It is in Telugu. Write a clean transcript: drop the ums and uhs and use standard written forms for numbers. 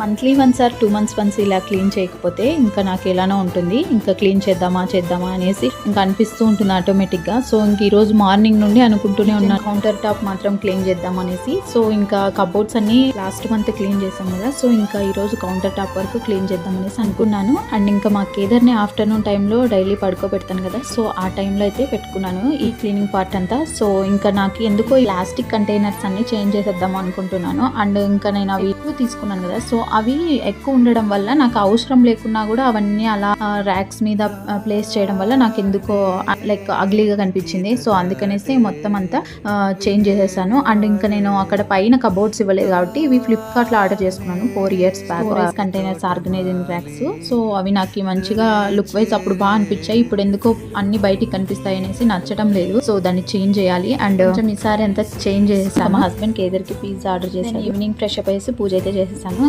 Monthly once or 2 months once ఇలా క్లీన్ చేయకపోతే ఇంకా నాకు ఎలానో ఉంటుంది. ఇంకా క్లీన్ చేద్దామా అనేసి ఇంకా అనిపిస్తూ ఉంటుంది ఆటోమేటిక్గా. సో ఇంక ఈరోజు మార్నింగ్ నుండి అనుకుంటూనే ఉన్నాను కౌంటర్ టాప్ మాత్రం క్లీన్ చేద్దాం అనేసి. సో ఇంకా కబోర్డ్స్ అన్ని లాస్ట్ మంత్ క్లీన్ చేసాం కదా, సో ఇంకా ఈరోజు కౌంటర్ టాప్ వరకు క్లీన్ చేద్దాం అనేసి అనుకున్నాను. అండ్ ఇంకా మా కేదర్ని ఆఫ్టర్నూన్ టైంలో డైలీ పడుకోబెడతాను కదా, సో ఆ టైంలో అయితే పెట్టుకున్నాను ఈ క్లీనింగ్ పార్ట్ అంతా. సో ఇంకా నాకు ఎందుకో ఈ ప్లాస్టిక్ కంటైనర్స్ అన్ని చేంజ్ చేసేద్దాం అనుకుంటున్నాను. అండ్ ఇంకా నేను అవి ఎక్కువ తీసుకున్నాను కదా, సో అవి ఎక్కువ ఉండడం వల్ల నాకు అవసరం లేకున్నా కూడా అవన్నీ అలా ర్యాక్స్ మీద ప్లేస్ చేయడం వల్ల నాకు ఎందుకో లైక్ అగ్లీగా కనిపించింది. సో అందుకనేసి మొత్తం అంతా చేంజ్ చేసేసాను. అండ్ ఇంకా నేను అక్కడ పైన కబోర్డ్స్ ఇవ్వలేదు కాబట్టి ఇవి ఫ్లిప్కార్ట్ లో ఆర్డర్ చేసుకున్నాను 4 years back. Containers organising racks. So అవి నాకు మంచిగా లుక్ వైజ్ అప్పుడు బాగా అనిపించాయి. ఇప్పుడు ఎందుకో అన్ని బయటికి కనిపిస్తాయి అనేసి నచ్చడం లేదు. సో దాన్ని చేంజ్ చేయాలి. అండ్ కొంచెం ఈసారి అంతా చేంజ్ చేసేసాను. మా హస్బెండ్ కేదర్కి పిజ్జా ఆర్డర్ చేశాను. ఈవినింగ్ ఫ్రెష్ అప్ అయ్యేసి పూజ అయితే చేసేసాను.